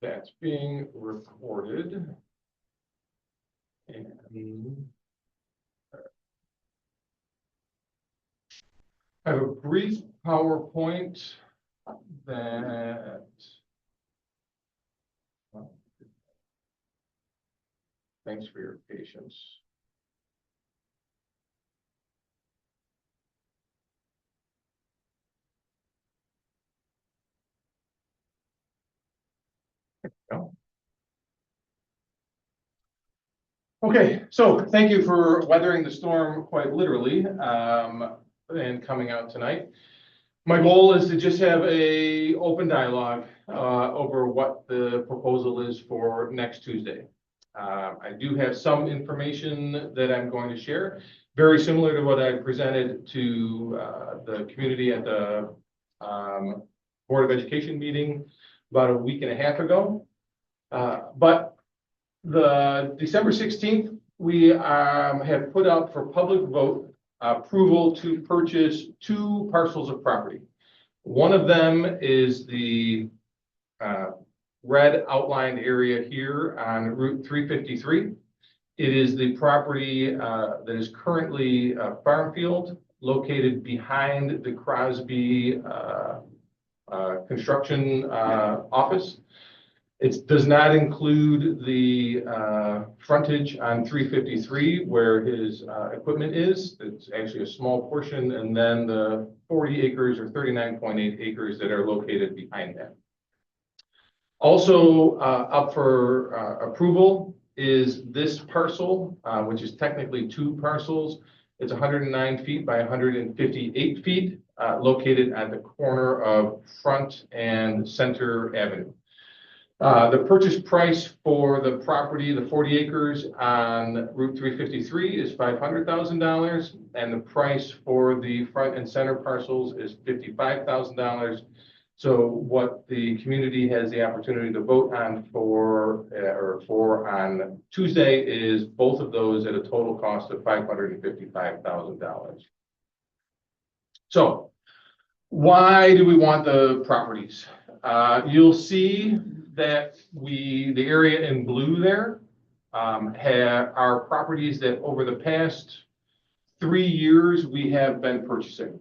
That's being recorded. And I have a brief PowerPoint that thanks for your patience. Okay, so thank you for weathering the storm quite literally and coming out tonight. My goal is to just have a open dialogue over what the proposal is for next Tuesday. I do have some information that I'm going to share, very similar to what I presented to the community at the Board of Education meeting about a week and a half ago. But the December 16th, we have put out for public vote approval to purchase 2 parcels of property. One of them is the red outlined area here on Route 353. It is the property that is currently a farm field located behind the Crosby construction office. It does not include the frontage on 353 where his equipment is. It's actually a small portion, and then the 40 acres or 39.8 acres that are located behind that. Also up for approval is this parcel, which is technically 2 parcels. It's 109 feet by 158 feet, located at the corner of Front and Center Avenue. The purchase price for the property, the 40 acres on Route 353, is $500,000, and the price for the front and center parcels is $55,000. So what the community has the opportunity to vote on for on Tuesday is both of those at a total cost of $555,000. So why do we want the properties? You'll see that the area in blue there are properties that over the past 3 years we have been purchasing.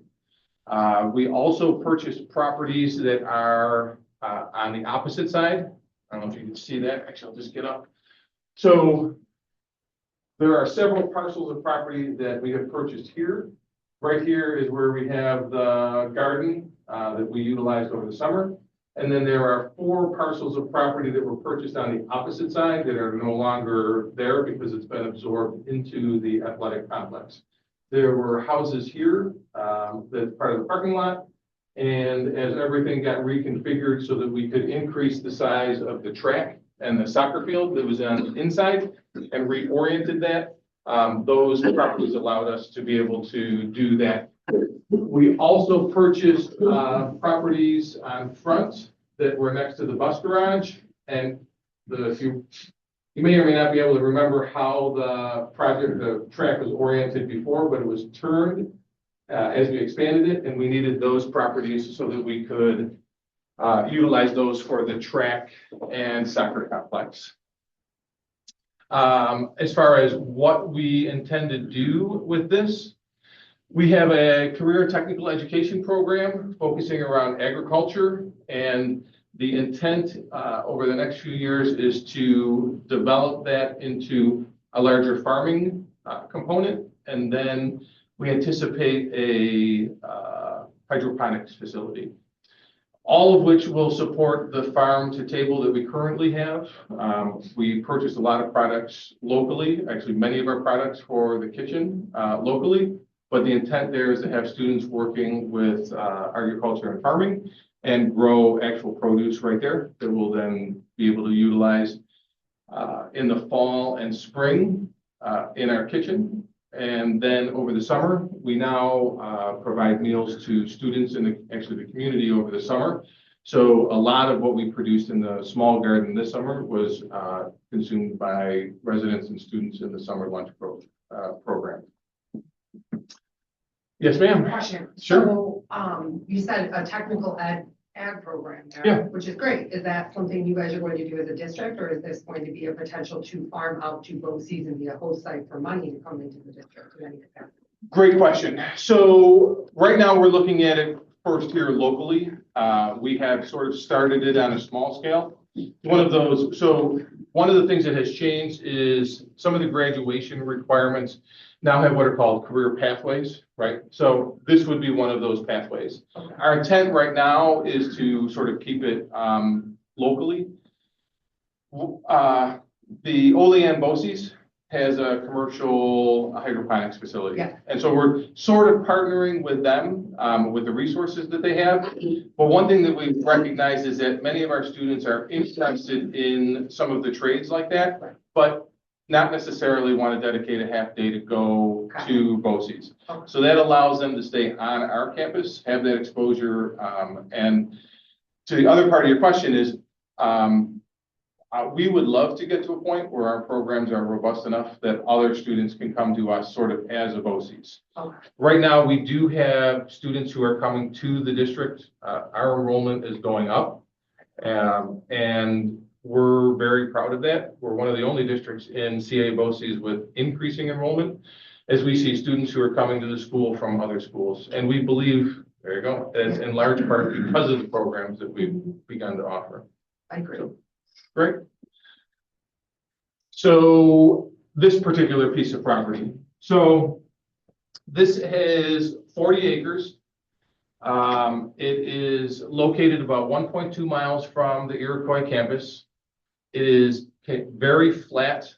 We also purchased properties that are on the opposite side. I don't know if you can see that. Actually, I'll just get up. So there are several parcels of property that we have purchased here. Right here is where we have the garden that we utilized over the summer. And then there are 4 parcels of property that were purchased on the opposite side that are no longer there because it's been absorbed into the athletic complex. There were houses here that's part of the parking lot. And as everything got reconfigured so that we could increase the size of the track and the soccer field that was on the inside and reoriented that, those properties allowed us to be able to do that. We also purchased properties on front that were next to the bus garage, and you may or may not be able to remember how the track was oriented before, but it was turned as we expanded it, and we needed those properties so that we could utilize those for the track and soccer complex. As far as what we intend to do with this, we have a career technical education program focusing around agriculture, and the intent over the next few years is to develop that into a larger farming component, and then we anticipate a hydroponics facility, all of which will support the farm to table that we currently have. We purchased a lot of products locally, actually many of our products for the kitchen locally. But the intent there is to have students working with agriculture and farming and grow actual produce right there that will then be able to utilize in the fall and spring in our kitchen. And then over the summer, we now provide meals to students in the community over the summer. So a lot of what we produced in the small garden this summer was consumed by residents and students in the summer lunch program. Yes, ma'am. Question. Sure. So, you said a technical ed ag program there, Yeah. which is great. Is that something you guys are going to do as a district, or is this going to be a potential to farm out to BOCES and be a host site for money to come into the district in any capacity? Great question. So right now we're looking at it first here locally. We have sort of started it on a small scale. One of the things that has changed is some of the graduation requirements now have what are called career pathways, right? So this would be one of those pathways. Okay. Our intent right now is to sort of keep it locally. The Olean BOCES has a commercial hydroponics facility. Yeah. And so we're sort of partnering with them with the resources that they have. But one thing that we've recognized is that many of our students are interested in some of the trades like that, but not necessarily want to dedicate a half day to go to BOCES. Okay. So that allows them to stay on our campus, have that exposure. And to the other part of your question is, we would love to get to a point where our programs are robust enough that other students can come to us sort of as a BOCES. Okay. Right now, we do have students who are coming to the district. Our enrollment is going up. And we're very proud of that. We're one of the only districts in CA BOCES with increasing enrollment as we see students who are coming to the school from other schools. And we believe, there you go, it's in large part because of the programs that we've begun to offer. I agree. So, great. So this particular piece of property. So this has 40 acres. It is located about 1.2 miles from the Iroquois campus. It is very flat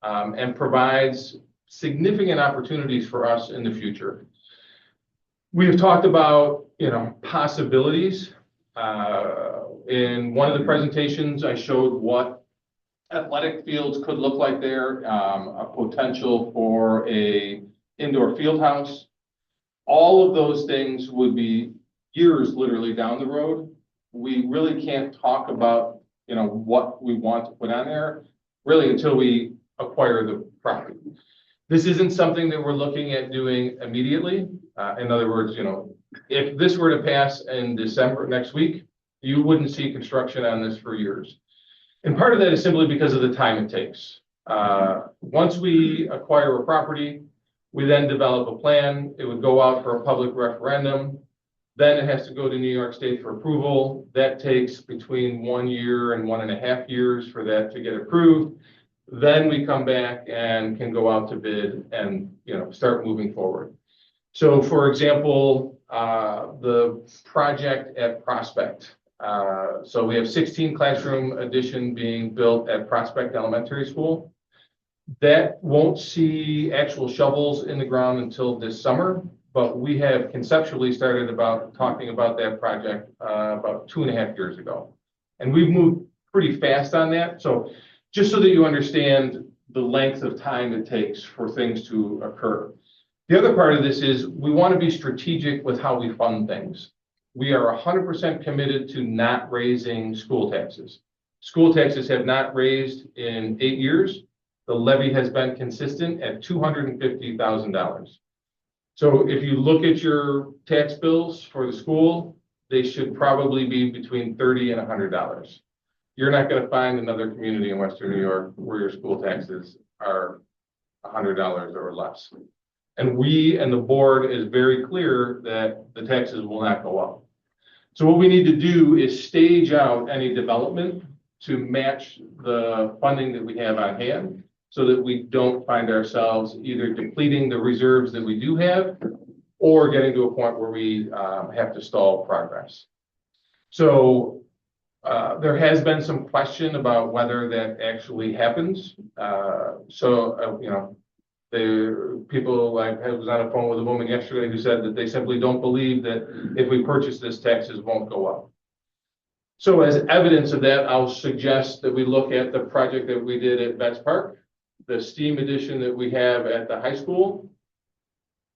and provides significant opportunities for us in the future. We have talked about, possibilities. In one of the presentations, I showed what athletic fields could look like there, a potential for a indoor field house. All of those things would be years literally down the road. We really can't talk about, what we want to put on there really until we acquire the property. This isn't something that we're looking at doing immediately. In other words, if this were to pass in December next week, you wouldn't see construction on this for years. And part of that is simply because of the time it takes. Once we acquire a property, we then develop a plan. It would go out for a public referendum. Then it has to go to New York State for approval. That takes between 1 year and 1.5 years for that to get approved. Then we come back and can go out to bid and, start moving forward. So for example, the project at Prospect. So we have 16 classroom addition being built at Prospect Elementary School. That won't see actual shovels in the ground until this summer, but we have conceptually started talking about that project about 2.5 years ago. And we've moved pretty fast on that. So just so that you understand the length of time it takes for things to occur. The other part of this is we want to be strategic with how we fund things. We are 100% committed to not raising school taxes. School taxes have not raised in 8 years. The levy has been consistent at $250,000. So if you look at your tax bills for the school, they should probably be between $30 and $100. You're not going to find another community in Western New York where your school taxes are $100 or less. And we and the board is very clear that the taxes will not go up. So what we need to do is stage out any development to match the funding that we have on hand so that we don't find ourselves either depleting the reserves that we do have or getting to a point where we have to stall progress. So there has been some question about whether that actually happens. The people, I was on the phone with a woman yesterday who said that they simply don't believe that if we purchase this, taxes won't go up. So as evidence of that, I'll suggest that we look at the project that we did at Betts Park, the STEAM edition that we have at the high school.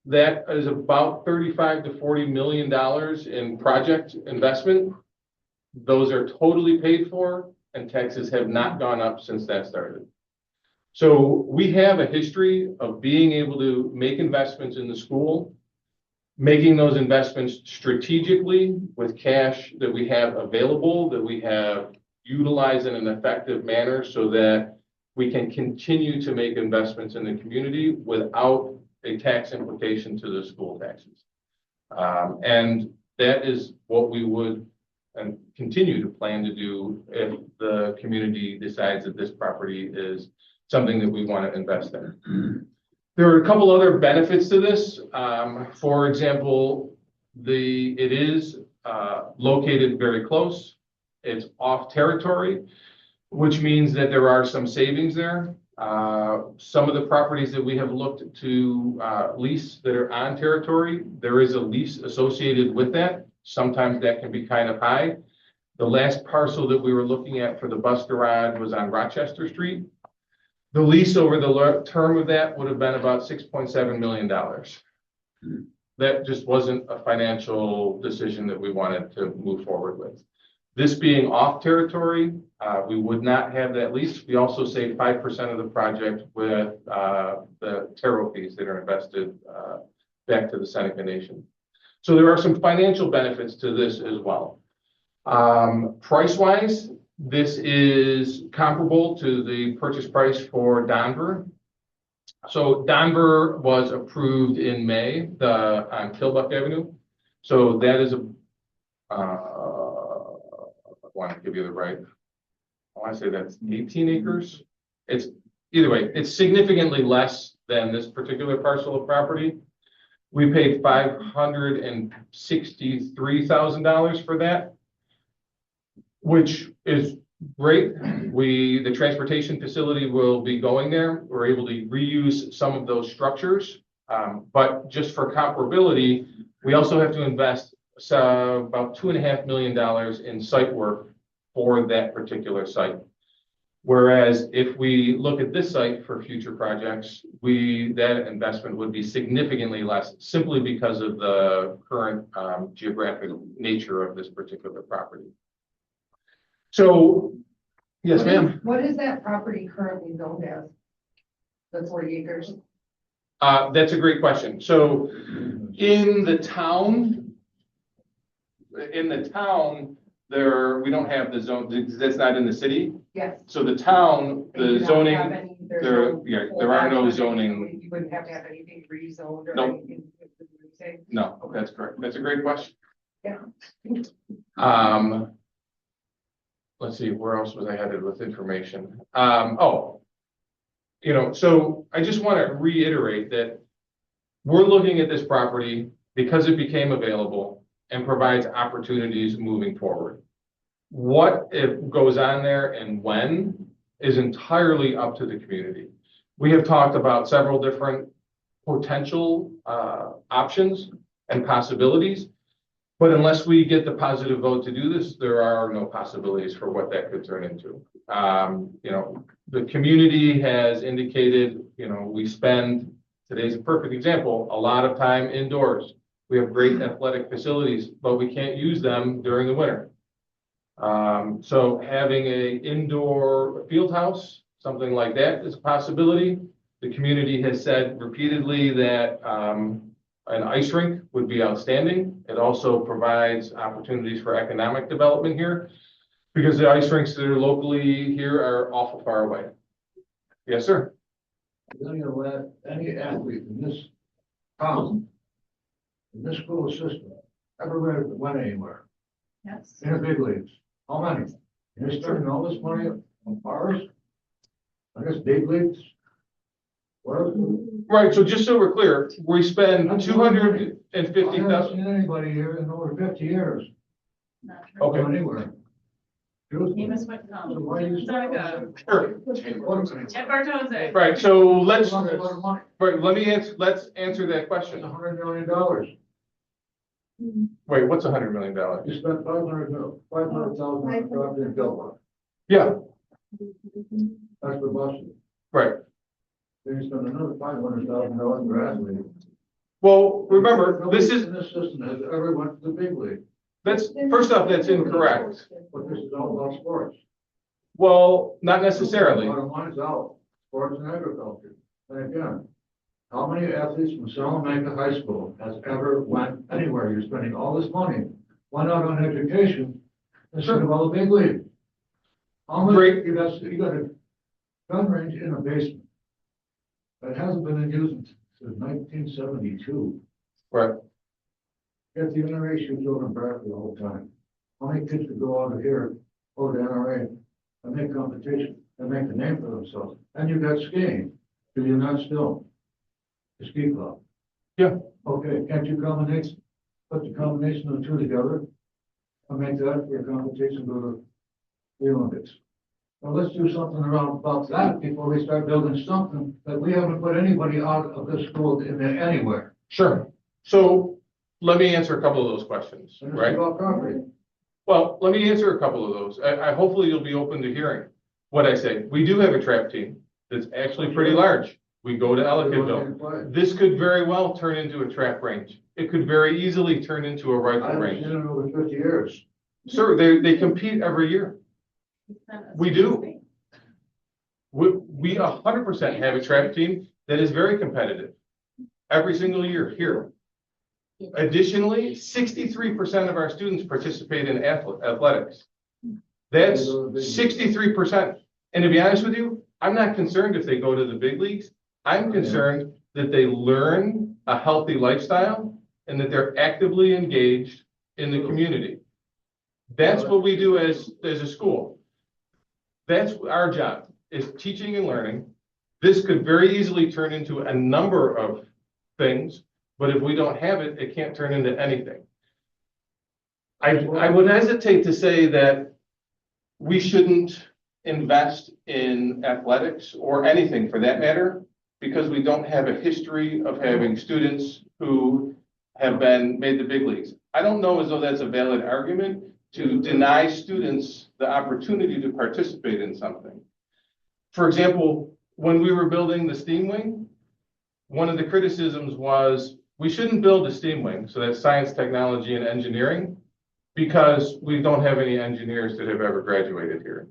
That is about $35 to $40 million in project investment. Those are totally paid for, and taxes have not gone up since that started. So we have a history of being able to make investments in the school making those investments strategically with cash that we have available, that we have utilized in an effective manner so that we can continue to make investments in the community without a tax implication to the school taxes. And that is what we would and continue to plan to do if the community decides that this property is something that we want to invest in. There are a couple other benefits to this. For example, it is located very close. It's off territory, which means that there are some savings there. Some of the properties that we have looked to lease that are on territory, there is a lease associated with that. Sometimes that can be kind of high. The last parcel that we were looking at for the bus garage was on Rochester Street. The lease over the term of that would have been about $6.7 million. That just wasn't a financial decision that we wanted to move forward with. This being off territory, we would not have that lease. We also save 5% of the project with the tariff fees that are invested back to the Seneca Nation. So there are some financial benefits to this as well. Price-wise, this is comparable to the purchase price for Denver. So Denver was approved in May on Kilbuck Avenue. So that is I want to give you the right. I want to say that's 18 acres. It's either way, it's significantly less than this particular parcel of property. We paid $563,000 for that, which is great. The transportation facility will be going there. We're able to reuse some of those structures. But just for comparability, we also have to invest about $2.5 million in site work for that particular site. Whereas if we look at this site for future projects, that investment would be significantly less simply because of the current geographic nature of this particular property. So, yes, ma'am. What is that property currently zoned as? The 40 acres? That's a great question. So in the town, we don't have the zone, that's not in the city. Yes. So the town, the zoning, there are no zoning. You wouldn't have to have anything rezoned or Nope. anything. No, that's correct. That's a great question. Yeah. Let's see, where else was I headed with information? So I just want to reiterate that we're looking at this property because it became available and provides opportunities moving forward. What it goes on there and when is entirely up to the community. We have talked about several different potential options and possibilities, but unless we get the positive vote to do this, there are no possibilities for what that could turn into. The community has indicated, we spend, today's a perfect example, a lot of time indoors. We have great athletic facilities, but we can't use them during the winter. So having an indoor field house, something like that is a possibility. The community has said repeatedly that an ice rink would be outstanding. It also provides opportunities for economic development here because the ice rinks that are locally here are awful far away. Yes, sir. Any athlete in this town, in this school system, ever went anywhere? Yes. In the big leagues? How many? And they're spending all this money on bars? I guess big leagues? Right, so just so we're clear, we spend I $250,000. haven't seen anybody here in over 50 years. Not true. Go Okay. anywhere. He must went So home. why do you- Sorry, Sure. Jeff Bartose. Right, so let's answer that It's question. $100 million. Wait, what's $100 million? You spent $500,000 on property in Gilmore. Yeah, That's for buses. right. Then you spend another $500,000 for athletes. Well, remember, Nobody this is, in this system has ever went to the big league, first off, that's incorrect. but this is all about sports. Well, not necessarily. Bottom line's out, sports and agriculture. And again, How many athletes from Salamanca High School has ever went anywhere? You're spending all this money. Why not on education instead of all the big league? How many, Great. you got a gun range in a basement that hasn't been in use since 1972. Right. Yet the NRA shoots over in Bradford the whole time. How many kids could go out of here, go to NRA and make competition and make a name for themselves? And you got skiing, do you not still? The ski club. Yeah. Okay, can't you put the combination of the two together and make that your competition go to the Olympics? Well, let's do something around about that before we start building something that we haven't put anybody out of this school in there anywhere. Sure. So let me answer a couple of those questions, And it's right? about property. Well, let me answer a couple of those. I hopefully you'll be open to hearing what I say. We do have a trap team that's actually pretty large. We go to Ellicottville. This could very well turn into a trap range. It could very easily turn into a rifle I've range. seen it over 50 years. Sir, they compete every year. We do. We 100% have a trap team that is very competitive every single year here. Additionally, 63% of our students participate in athletics. That's 63%. And to be honest with you, I'm not concerned if they go to the big leagues. I'm concerned that they learn a healthy lifestyle and that they're actively engaged in the community. That's what we do as a school. That's our job, is teaching and learning. This could very easily turn into a number of things, but if we don't have it, it can't turn into anything. I would hesitate to say that we shouldn't invest in athletics or anything for that matter, because we don't have a history of having students who have been made the big leagues. I don't know as though that's a valid argument to deny students the opportunity to participate in something. For example, when we were building the STEAM wing, one of the criticisms was we shouldn't build a STEAM wing, so that's science, technology, and engineering, because we don't have any engineers that have ever graduated here.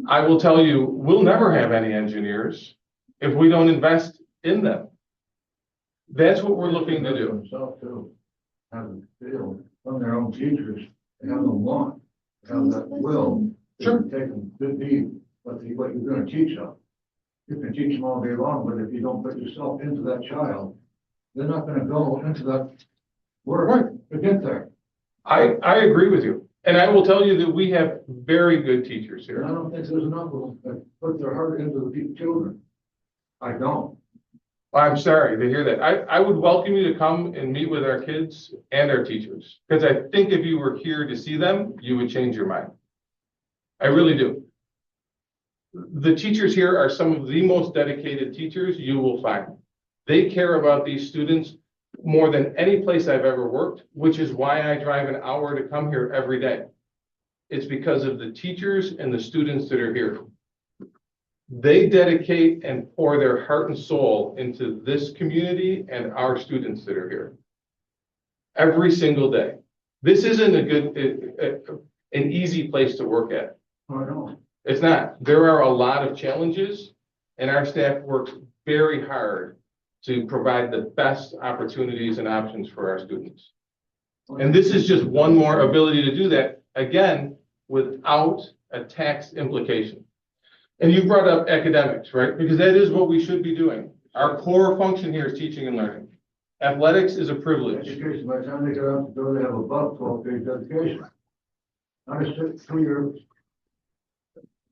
I will tell you, we'll never have any engineers if we don't invest in them. That's what we're looking to do. Themselves too. Have them feel from their own teachers, they have the want, have that will. Sure. To take them to be what you're gonna teach them. You can teach them all day long, but if you don't put yourself into that child, they're not gonna go into that work to get there. I agree with you. And I will tell you that we have very good teachers And I here. don't think there's enough of them that put their heart into the children. I don't. I'm sorry to hear that. I would welcome you to come and meet with our kids and our teachers, because I think if you were here to see them, you would change your mind. I really do. The teachers here are some of the most dedicated teachers you will find. They care about these students more than any place I've ever worked, which is why I drive an hour to come here every day. It's because of the teachers and the students that are here. They dedicate and pour their heart and soul into this community and our students that are here every single day. This isn't an easy place to work at. I don't. It's not. There are a lot of challenges, and our staff works very hard to provide the best opportunities and options for our students. And this is just one more ability to do that, again, without a tax implication. And you brought up academics, right? Because that is what we should be doing. Our core function here is teaching and learning. Athletics is a privilege. Education, by the time they get out the door, they have above 12-page education. Not a 2-year.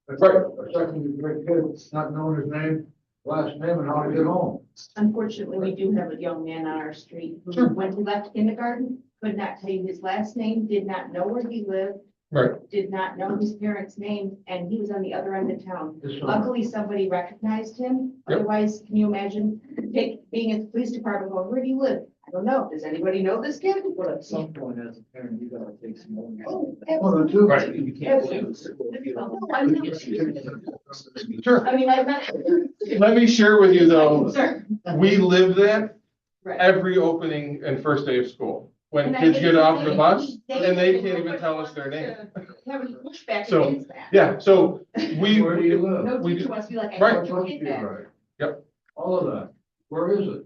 Right. A second-grade kid, not knowing his name, last name, and how to get home. Unfortunately, we do have a young man on our street who, Sure. when he left kindergarten, could not tell you his last name, did not know where he lived, Right. did not know his parents' names, and he was on the other end of town. This summer. Luckily, somebody recognized him. Yep. Otherwise, can you imagine being at the police department going, where do you live? I don't know. Does anybody know this kid? But at some point, as a parent, you gotta take some more. Oh, Well, the two. Right. You can't blame the school. No, I'm not. Sure. I mean, I'm not. Let me share with you though, Sir. we live that Right. every opening and first day of school. When And I kids get get what off you're the saying. bus They- and they can't even tell us their name. Have any pushback So, against that? Yeah, so Where do you live? No we teacher do- wants to be like, I Right. want you to get that. Right. Yep. All of that. Where is it?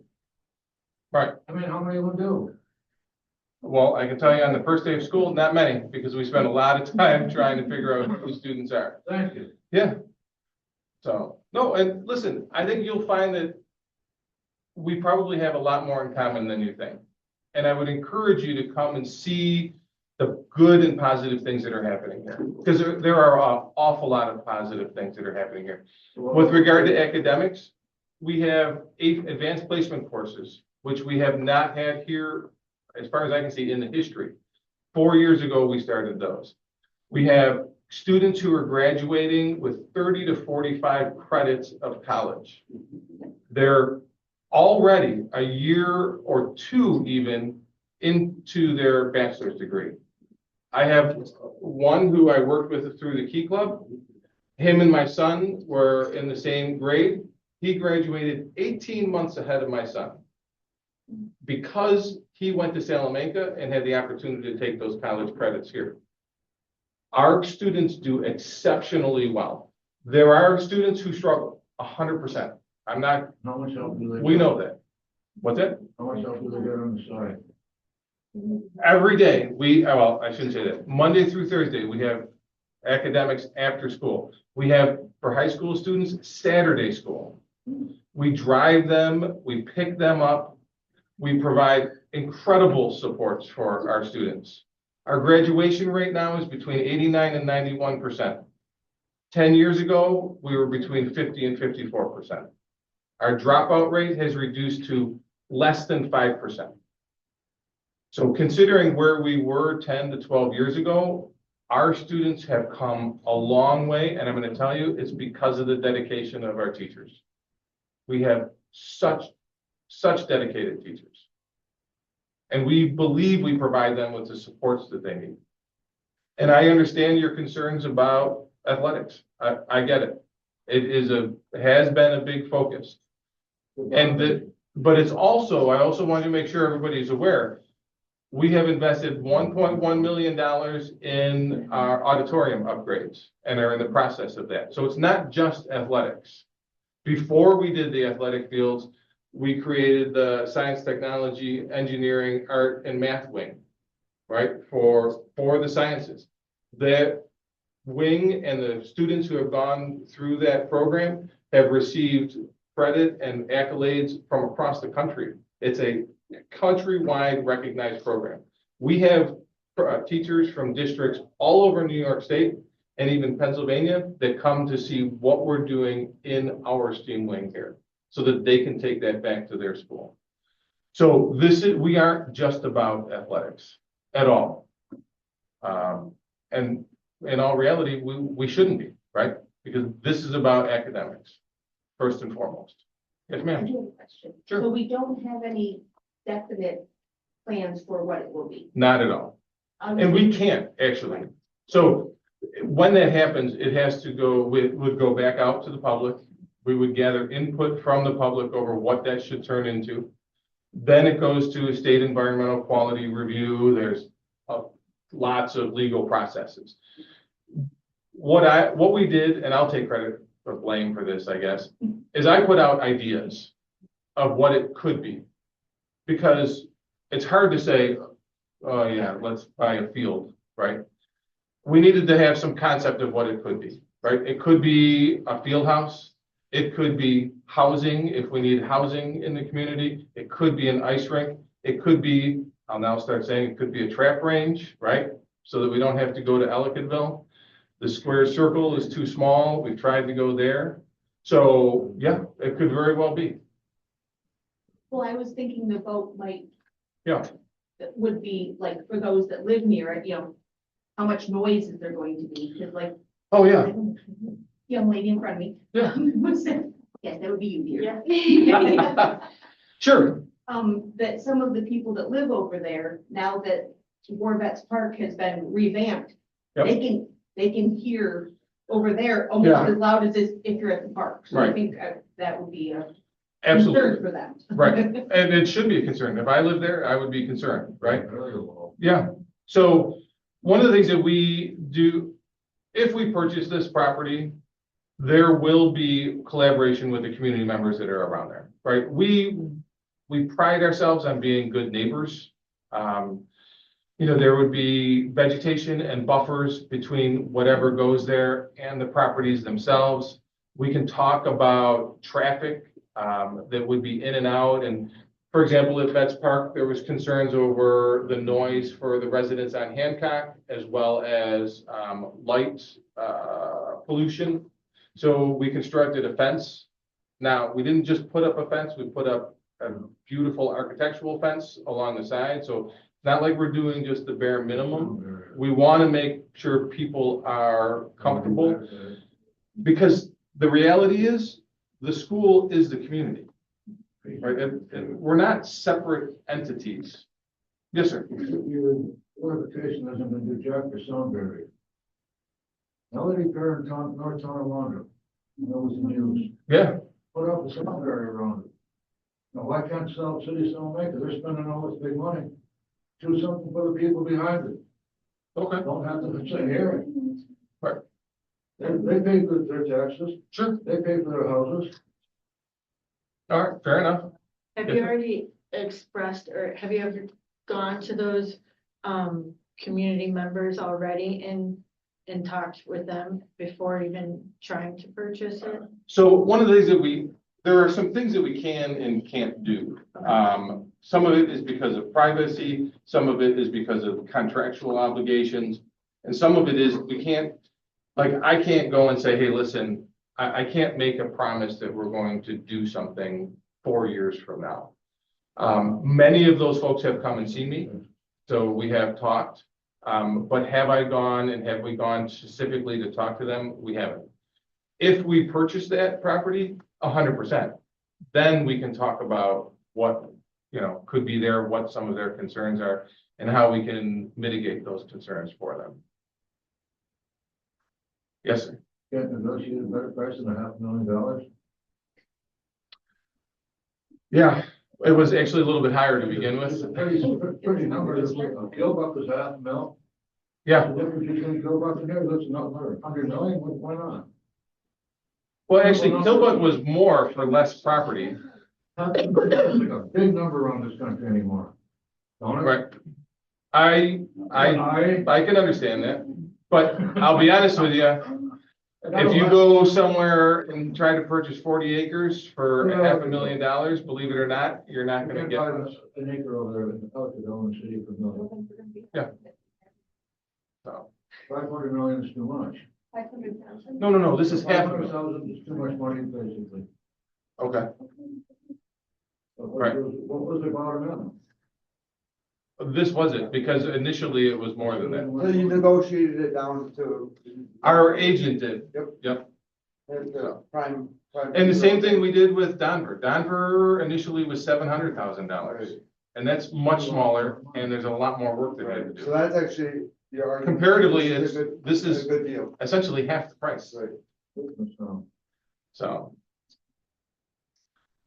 Right. I mean, how many will do? Well, I can tell you on the first day of school, not many, because we spend a lot of time trying to figure out who the students are. Thank you. Yeah. So, no, and listen, I think you'll find that we probably have a lot more in common than you think. And I would encourage you to come and see the good and positive things that are happening here. Because there are an awful lot of positive things that are happening here. With regard to academics, we have 8 advanced placement courses, which we have not had here, as far as I can see, in the history. 4 years ago, we started those. We have students who are graduating with 30 to 45 credits of college. They're already a year or 2 even into their bachelor's degree. I have one who I worked with through the Key Club. Him and my son were in the same grade. He graduated 18 months ahead of my son because he went to Salamanca and had the opportunity to take those college credits here. Our students do exceptionally well. There are students who struggle 100%. I'm not, How much help do they? we know that. What's that? How much help do they get on the side? Every day, well, I shouldn't say that. Monday through Thursday, we have academics after school. We have, for high school students, Saturday school. We drive them, we pick them up. We provide incredible supports for our students. Our graduation rate now is between 89 and 91%. 10 years ago, we were between 50 and 54%. Our dropout rate has reduced to less than 5%. So considering where we were 10 to 12 years ago, our students have come a long way, and I'm going to tell you, it's because of the dedication of our teachers. We have such dedicated teachers. And we believe we provide them with the supports that they need. And I understand your concerns about athletics. I get it. It has been a big focus. But it's also, I also want to make sure everybody's aware, we have invested $1.1 million in our auditorium upgrades and are in the process of that. So it's not just athletics. Before we did the athletic fields, we created the science, technology, engineering, art, and math wing, right, for the sciences. That wing and the students who have gone through that program have received credit and accolades from across the country. It's a countrywide recognized program. We have teachers from districts all over New York State and even Pennsylvania that come to see what we're doing in our STEAM wing here so that they can take that back to their school. So we aren't just about athletics at all. And in all reality, we shouldn't be, right? Because this is about academics, first and foremost. Yes, I ma'am. do have a question. Sure. So we don't have any definite plans for what it will be. Not at all. And we can't, actually. So when that happens, it has to go, would go back out to the public. We would gather input from the public over what that should turn into. Then it goes to a state environmental quality review. There's lots of legal processes. What we did, and I'll take credit or blame for this, I guess, is I put out ideas of what it could be. Because it's hard to say, oh yeah, let's buy a field, right? We needed to have some concept of what it could be, right? It could be a field house. It could be housing if we need housing in the community. It could be an ice rink. It could be, I'll now start saying it could be a trap range, right? So that we don't have to go to Ellicottville. The square circle is too small. We've tried to go there. So yeah, it could very well be. Well, I was thinking the vote might. Yeah. Would be like for those that live near it, how much noise is there going to be? Because like. Oh, yeah. Young lady in front of me. Yeah. Yes, that would be you, dear. Sure. That some of the people that live over there, now that Warvets Park has been revamped, Yep. they can hear over there almost Yeah. as loud as if you're at the park. So I Right. think that would be a Absolutely. concern for them. Right. And it should be a concern. If I lived there, I would be concerned, right? Very well. Yeah. So one of the things that we do, if we purchase this property, there will be collaboration with the community members that are around there, right? We pride ourselves on being good neighbors. There would be vegetation and buffers between whatever goes there and the properties themselves. We can talk about traffic that would be in and out. And for example, at Betts Park, there was concerns over the noise for the residents on Hancock, as well as light pollution. So we constructed a fence. Now, we didn't just put up a fence, we put up a beautiful architectural fence along the side. So it's not like we're doing just the bare minimum. We want to make sure people are comfortable, because the reality is the school is the community, right? And we're not separate entities. Yes, sir. Your clarification isn't going to do jack for Sunbury. Melody Fair in North Tonawanda, that was the news. Yeah. Put up a Sunbury around it. Now, why can't South City still make it? They're spending all this big money. Do something for the people behind it. Okay. Don't have to sit here. Right. They pay for their taxes. Sure. They pay for their houses. All right. Fair enough. Have you already expressed, or have you ever gone to those community members already and talked with them before even trying to purchase it? So one of the things there are some things that we can and can't do. Some of it is because of privacy, some of it is because of contractual obligations, and some of it is we can't, like, I can't go and say, hey, listen, I can't make a promise that we're going to do something 4 years from now. Many of those folks have come and seen me, so we have talked. But have we gone specifically to talk to them? We haven't. If we purchase that property, 100%, then we can talk about what, could be there, what some of their concerns are, and how we can mitigate those concerns for them. Yes, sir. Can't negotiate a better price than $500,000. Yeah, it was actually a little bit higher to begin It's a with. pretty number. Gilbuck was $500,000. Yeah, The difference between Gilbuck and here, that's not $100 million. Why not? well, actually, Killbuck was more for less property, That's like a big number around this country anymore. Don't it? right? I can understand that, but I'll be honest with you. If you go somewhere and try to purchase 40 acres for $500,000, believe it or not, you're not gonna get. An acre over there in the Pelican City for $1 million. Yeah. So, 500 million is too much. 500,000? no, this is half of it. 500,000 is too much money, basically. Okay, But Right. What was the bottom amount? this wasn't, because initially it was more than that. So you negotiated it down to. Our agent did. Yep. At the prime. And the same thing we did with Denver. Denver initially was $700,000. And that's much smaller, and there's a lot more work that we had to So do. that's actually your argument. Comparatively, This is a good deal. Essentially half the price, So, so.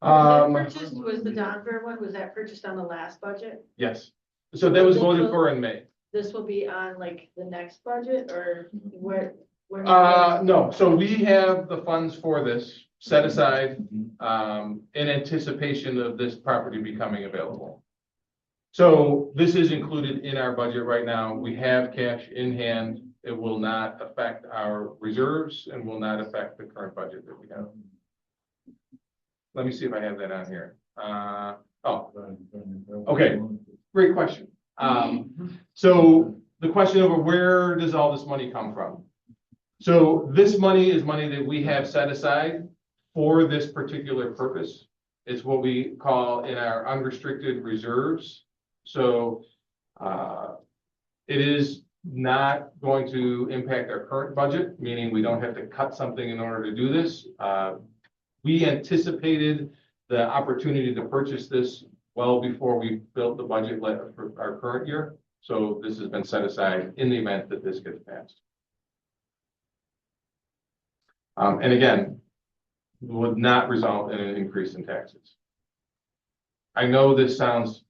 Was the Denver one, was that purchased on the last budget? Yes, so that was voted for in May. This will be on like the next budget, or where? No, so we have the funds for this set aside, in anticipation of this property becoming available. So this is included in our budget right now. We have cash in hand. It will not affect our reserves and will not affect the current budget that we have. Let me see if I have that on here. Okay. Great question. So the question over where does all this money come from? So this money is money that we have set aside for this particular purpose. It's what we call in our unrestricted reserves. So it is not going to impact our current budget, meaning we don't have to cut something in order to do this. We anticipated the opportunity to purchase this well before we built the budget for our current year. So this has been set aside in the event that this gets passed. And again, would not result in an increase in taxes. I know this sounds,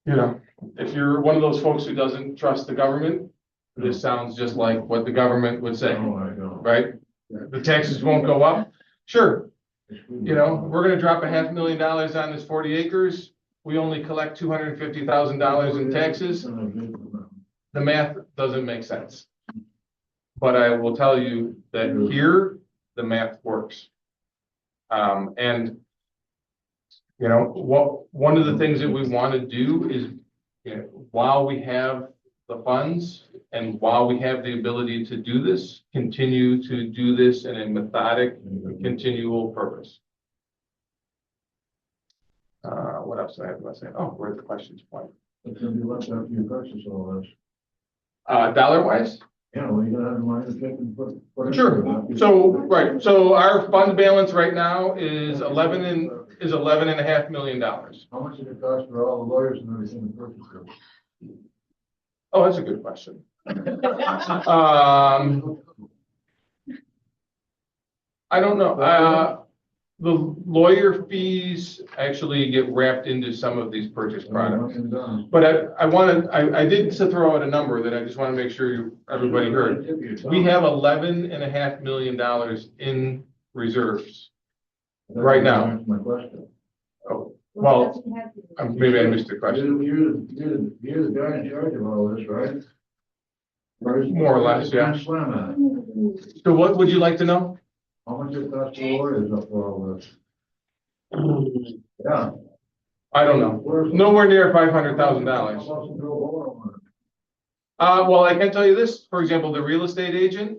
if you're one of those folks who doesn't trust the government, this sounds just like what the government would say, Oh, I know. right? the taxes won't go up. Sure, you know, we're gonna drop $500,000 on this 40 acres. We only collect $250,000 in taxes. The math doesn't make sense. But I will tell you that here, the math works. And, you know, one of the things that we want to do is, you know, while we have the funds and while we have the ability to do this, continue to do this in a methodic, continual purpose. What else do I have to say? Oh, where's the questions point? It's gonna be left after you purchase all this. Dollar wise? Yeah, well, you gotta have the money to take and put. Sure. So, right, so our fund balance right now is $11.5 million. How much did it cost for all the lawyers and everything to purchase it? Oh, that's a good question. I don't know. The lawyer fees actually get wrapped into some of these purchase products. But I did throw out a number that I just want to make sure everybody heard. We have $11.5 million in reserves right now. My question. Oh, well, maybe I missed the question. You're the guy in charge of all this, right? More or less, yeah. Slam at it. So what would you like to know? How much it cost the lawyers up for all this? Yeah. I don't know. Nowhere near $500,000. Well, I can tell you this, for example, the real estate agent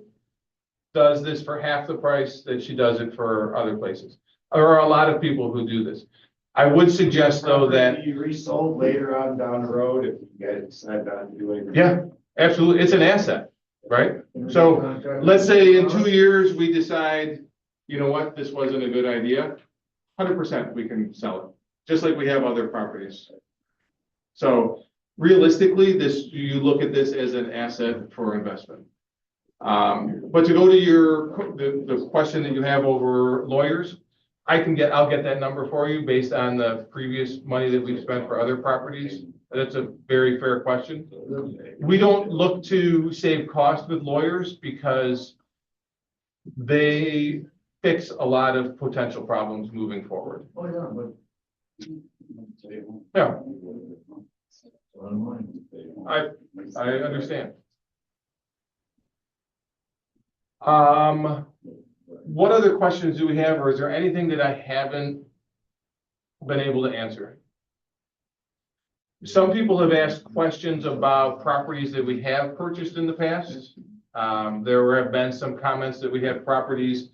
does this for half the price that she does it for other places. There are a lot of people who do this. I would suggest though that. You resold later on down the road if you guys decide not to do anything. Yeah, absolutely. It's an asset, right? So let's say in 2 years, we decide, you know what, this wasn't a good idea. 100% we can sell it, just like we have other properties. So realistically, you look at this as an asset for investment. But to go to the question that you have over lawyers, I'll get that number for you based on the previous money that we've spent for other properties. That's a very fair question. We don't look to save costs with lawyers because they fix a lot of potential problems moving forward. Oh, yeah, but. Yeah, I understand. What other questions do we have, or is there anything that I haven't been able to answer? Some people have asked questions about properties that we have purchased in the past. There have been some comments that we have properties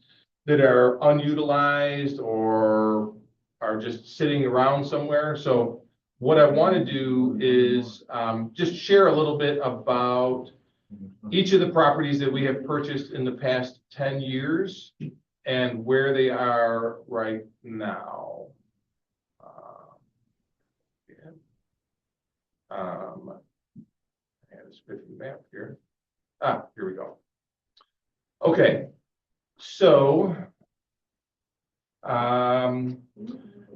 that are unutilized or are just sitting around somewhere. So what I want to do is just share a little bit about each of the properties that we have purchased in the past 10 years and where they are right now. I had a spiffy map here. Here we go. Okay, so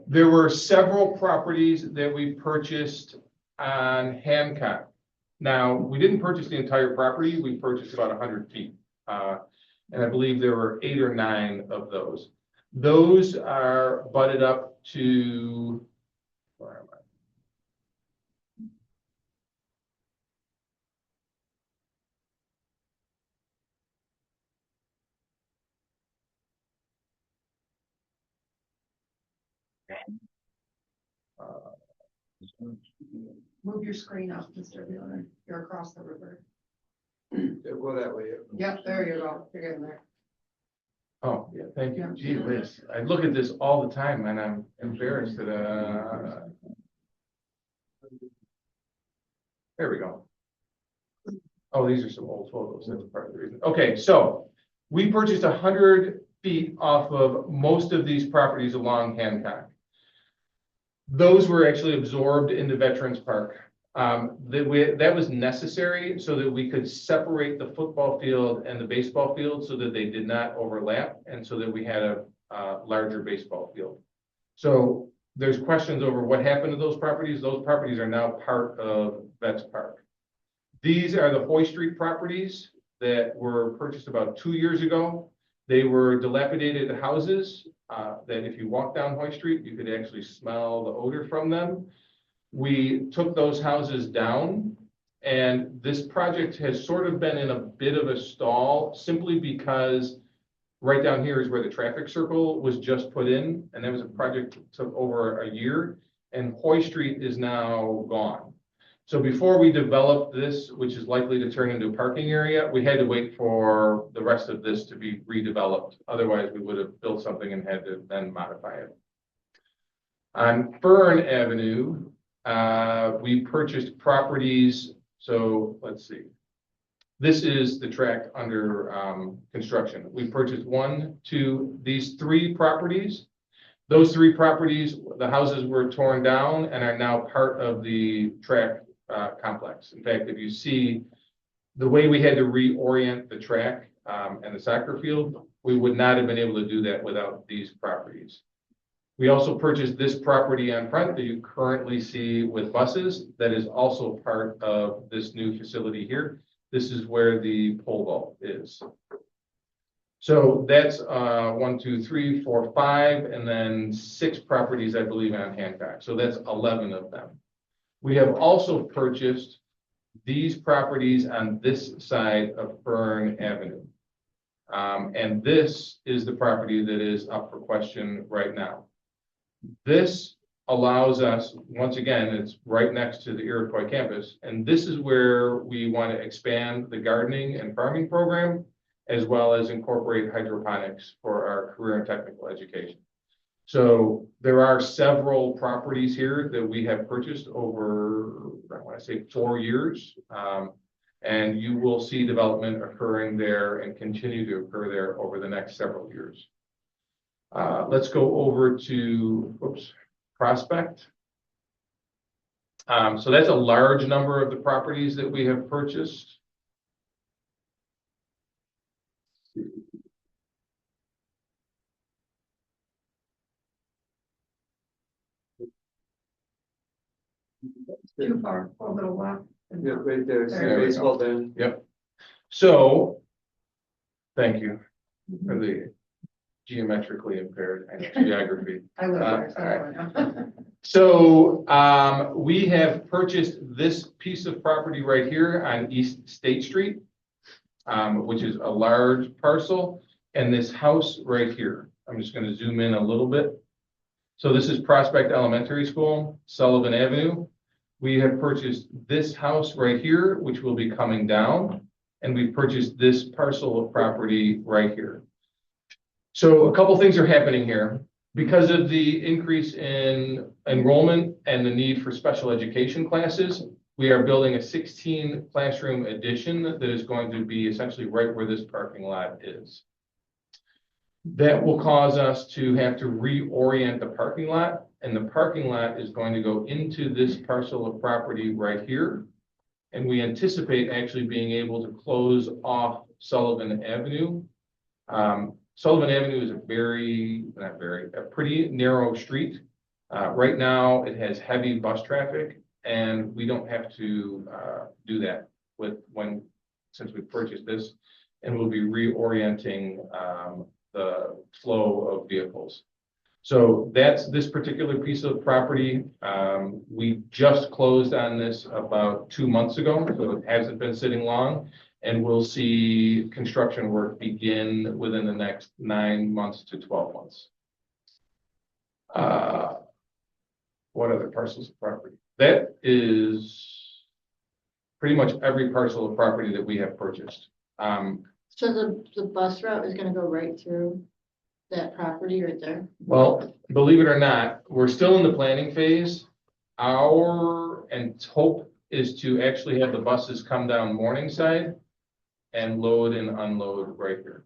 there were several properties that we purchased on Hancock. Now, we didn't purchase the entire property. We purchased about 100 feet. And I believe there were 8 or 9 of those. Those are butted up to, where am I? Move your screen up, Mr. Beehler. You're across the river. Go that way. Yep, there you go. You're getting there. Oh, yeah, thank you. Gee whiz. I look at this all the time and I'm embarrassed that, there we go. Oh, these are some old photos. That's part of the reason. Okay, so we purchased 100 feet off of most of these properties along Hancock. Those were actually absorbed into Veterans Park. That was necessary so that we could separate the football field and the baseball field so that they did not overlap and so that we had a larger baseball field. So there's questions over what happened to those properties. Those properties are now part of Vets Park. These are the Hoy Street properties that were purchased about 2 years ago. They were dilapidated houses, that if you walk down Hoy Street, you could actually smell the odor from them. We took those houses down, and this project has sort of been in a bit of a stall simply because right down here is where the traffic circle was just put in, and that was a project that took over a year, and Hoy Street is now gone. So before we developed this, which is likely to turn into a parking area, we had to wait for the rest of this to be redeveloped. Otherwise, we would have built something and had to then modify it. On Fern Avenue, we purchased properties. So let's see. This is the tract under construction. We purchased these three properties. Those three properties, the houses were torn down and are now part of the tract complex. In fact, if you see the way we had to reorient the track and the soccer field, we would not have been able to do that without these properties. We also purchased this property on front that you currently see with buses. That is also part of this new facility here. This is where the pole vault is. So that's 1, 2, 3, 4, 5, and then 6 properties, I believe, on Hancock. So that's 11 of them. We have also purchased these properties on this side of Fern Avenue. And this is the property that is up for question right now. This allows us, once again, it's right next to the Iroquois campus, and this is where we want to expand the gardening and farming program, as well as incorporate hydroponics for our career and technical education. So there are several properties here that we have purchased over, I want to say 4 years. And you will see development occurring there and continue to occur there over the next several years. Let's go over to, Prospect. So that's a large number of the properties that we have purchased. Too far, a little left. Yeah, right there, see There we baseball then. Yep. So, thank you for the geometrically impaired and geography. I live there, so I know. So, we have purchased this piece of property right here on East State Street, which is a large parcel, and this house right here. I'm just going to zoom in a little bit. So this is Prospect Elementary School, Sullivan Avenue. We have purchased this house right here, which will be coming down, and we purchased this parcel of property right here. So a couple things are happening here. Because of the increase in enrollment and the need for special education classes, we are building a 16 classroom addition that is going to be essentially right where this parking lot is. That will cause us to have to reorient the parking lot, and the parking lot is going to go into this parcel of property right here. And we anticipate actually being able to close off Sullivan Avenue. Sullivan Avenue is a pretty narrow street. Right now it has heavy bus traffic, and we don't have to do that since we purchased this, and we'll be reorienting the flow of vehicles. So that's this particular piece of property. We just closed on this about 2 months ago, so it hasn't been sitting long, and we'll see construction work begin within the next 9 months to 12 months. What other parcels of property? That is pretty much every parcel of property that we have purchased. So the bus route is gonna go right through that property right there? Well, believe it or not, we're still in the planning phase. Our hope is to actually have the buses come down Morningside and load and unload right here.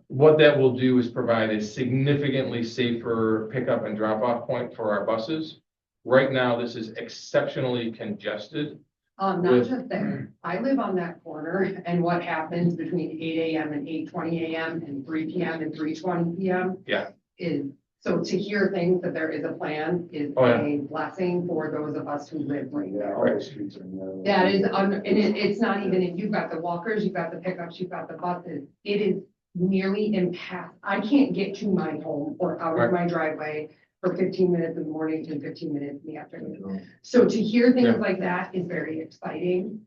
What that will do is provide a significantly safer pickup and drop off point for our buses. Right now, this is exceptionally congested. Not just there. I live on that corner, and what happens between 8 a.m. and 8:20 a.m. and 3 p.m. and 3:20 p.m. Yeah. is So to hear things that there is a plan is Oh, yeah. a blessing for those of us who live right Yeah, there. all the streets are narrow. That is, and it's not even, you've got the walkers, you've got the pickups, you've got the buses. It is nearly impassable. I can't get to my home or out Right. of my driveway for 15 minutes in the morning and 15 minutes in the afternoon. So to hear things Yeah. like that is very exciting.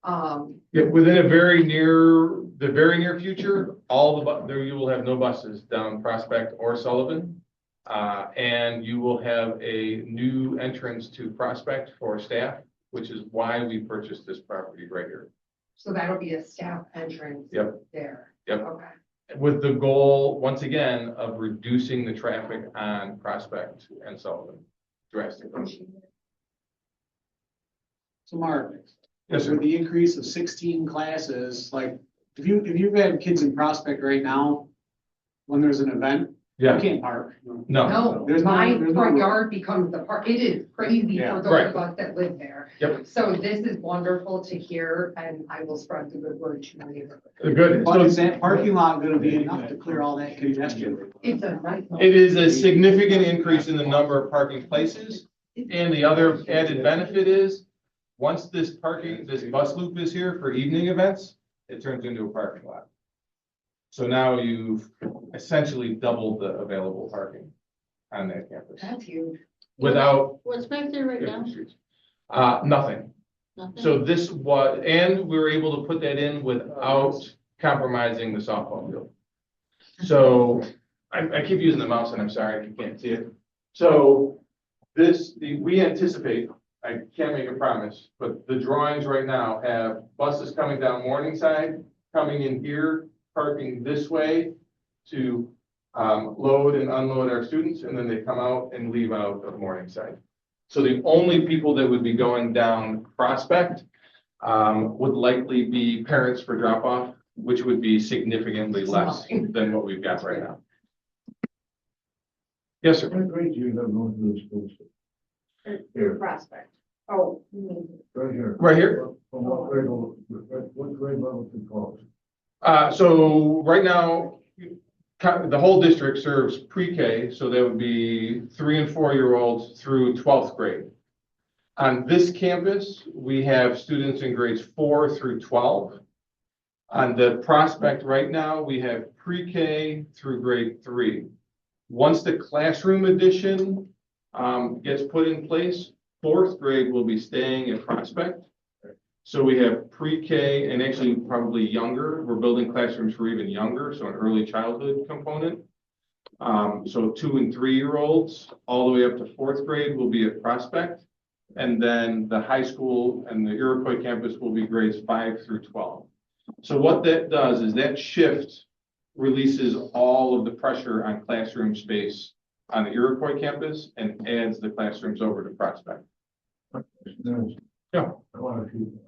Yeah, within the very near future, there you will have no buses down Prospect or Sullivan. And you will have a new entrance to Prospect for staff, which is why we purchased this property right here. So that'll be a staff entrance Yep. there. Yep. Okay. With the goal, once again, of reducing the traffic on Prospect and Sullivan drastically. So Mark, Yes, sir. with the increase of 16 classes, like, if you've had kids in Prospect right now, when there's an event, you Yeah, can't park. no, No, There's no- my there's no front room. yard becomes the park. It is crazy Yeah. for those Right. of us that live there. Yep. So this is wonderful to hear, and I will spread the good word to my neighborhood. good. But is So that parking lot gonna be enough to clear all that congestion? It's a nice. it is a significant increase in the number of parking places. And the other added benefit is, once this bus loop is here for evening events, it turns into a parking lot. So now you've essentially doubled the available parking on that campus That's huge. without. What's back there right now? Nothing. Nothing? So and we were able to put that in without compromising the softball field. So I keep using the mouse and I'm sorry if you can't see it. So we anticipate, I can't make a promise, but the drawings right now have buses coming down Morningside, coming in here, parking this way to load and unload our students, and then they come out and leave out of Morningside. So the only people that would be going down Prospect would likely be parents for drop off, which would be significantly less than what we've got right now. Yes, sir. What grade do you have going to the school? Here, Prospect. Oh, you mean, right here. Right here. From what grade level to college? So right now, the whole district serves pre-K, so that would be 3 and 4-year-olds through 12th grade. On this campus, we have students in grades 4 through 12. On the Prospect right now, we have pre-K through grade 3. Once the classroom addition gets put in place, 4th grade will be staying at Prospect. So we have pre-K and actually probably younger. We're building classrooms for even younger, so an early childhood component. So 2 and 3-year-olds all the way up to 4th grade will be at Prospect. And then the high school and the Iroquois campus will be grades 5 through 12. So what that does is that shift releases all of the pressure on classroom space on the Iroquois campus and adds the classrooms over to Prospect. Yeah. I'd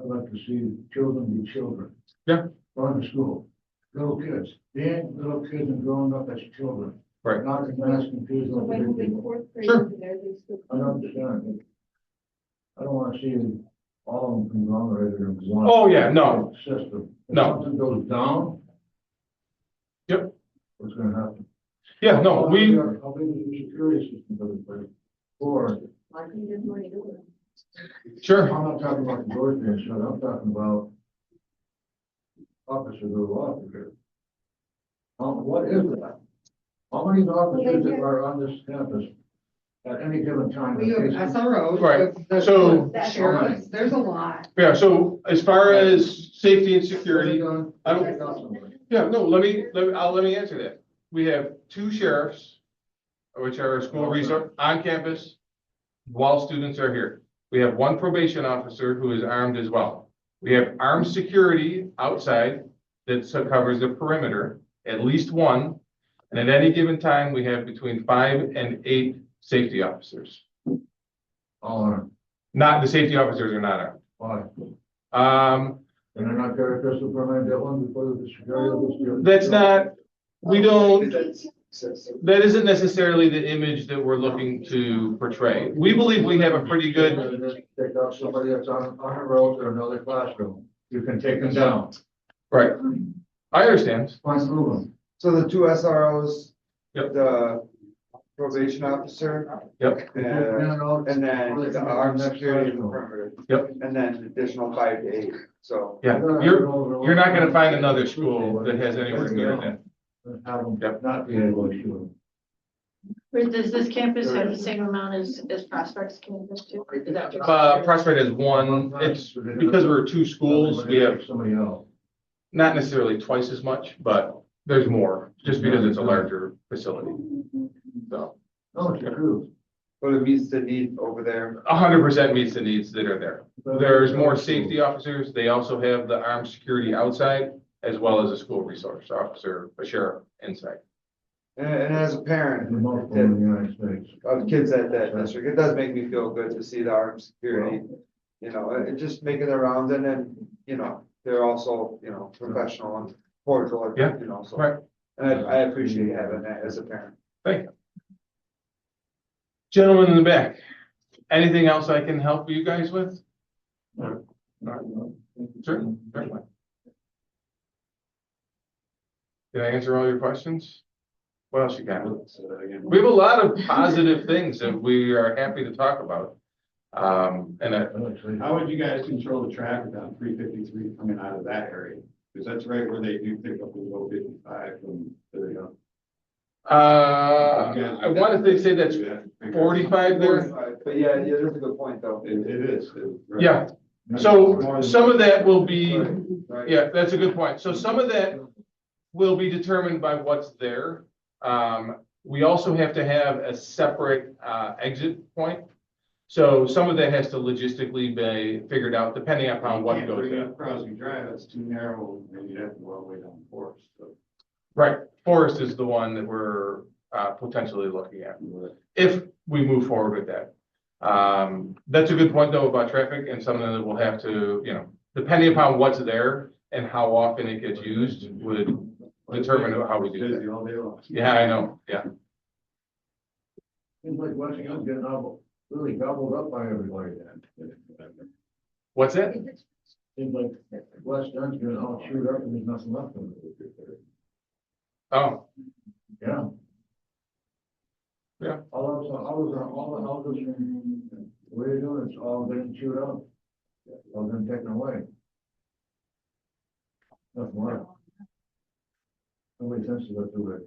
like to see children be children. Yeah. Going to school, little kids, being little kids and growing up as children. Right. Not in mass confusion. so with when big the people. 4th grade, Sure. they're still. I don't understand. I don't want to see all of them conglomerated in one. Oh, yeah, no. System. If No. something goes down. Yep. What's gonna happen? Yeah, no, How big is the security system for the place? Or, Why couldn't you just money do it? sure. I'm not talking about the doors being shut, I'm talking about officers or officers. What is that? How many officers that are on this campus at any given time? We have SROs. Right. the So- sheriffs, there's a lot. Yeah, so as far as safety and security, I don't- yeah, no, let me answer that. We have 2 sheriffs, which are school resource on campus while students are here. We have 1 probation officer who is armed as well. We have armed security outside that covers the perimeter, at least 1. And at any given time, we have between 5 and 8 safety officers. All armed. Not, the safety officers are not Why? armed. And they're not carrying pistol permit that one before the security of the. That's not, we don't, that isn't necessarily the image that we're looking to portray. We believe we have a pretty good, Take out somebody that's on the road or another classroom, you can take them down, right. I understand. find through them. So the 2 SROs. Yep. The probation officer. Yep. And then the armed security and the perimeter. Yep. And then additional 5 to 8, so. Yeah, you're not gonna find another school that has anywhere near that. Yep. Not be able to shoot. Does this campus have the same amount as Prospect's campus too? Is that just- Prospect has one, it's because we're two schools, we have Somebody else. not necessarily twice as much, but there's more, just because it's a larger facility. So, No, it's true. But it meets the need over there. 100% meets the needs that are there. There's more safety officers, they also have the armed security outside, as well as a school resource officer, a sheriff inside. And as a parent The most in the United States. of kids at that district, it does make me feel good to see the armed security, you know, and just making the rounds, and then, you know, they're also, you know, professional and cordial, Yeah. you know, so. Right. And I appreciate having that as a parent. Thank you. Gentleman in the back, anything else I can help you guys with? Certainly. Did I answer all your questions? What else you got? We have a lot of positive things that we are happy to talk about. How would you guys control the traffic on 353 coming out of that area? Because that's right where they do pick up the low 55 from the. I wanted to say that's 45 there. But yeah, that's a good point, though. It is. Yeah, so some of that will be, Right. yeah, that's a good point. So some of that will be determined by what's there. We also have to have a separate exit point. So some of that has to logistically be figured out depending upon what goes there. Crosby Drive, that's too narrow, and you'd have to go all the way down Forest. So. Right, Forest is the one that we're potentially looking at, if we move forward with that. That's a good point though about traffic, and something that we'll have to, you know, depending upon what's there and how often it gets used would determine how we do that. All day long. Yeah, I know, yeah. Seems like Washington's getting really gobbled up by everybody then. What's that? Seems like West End's gonna all shoot up and there's nothing left of it. Oh, Yeah. Yeah. All the houses, the way you're doing, it's all getting chewed up. All been taken away. Nothing more. Nobody tends to go through it.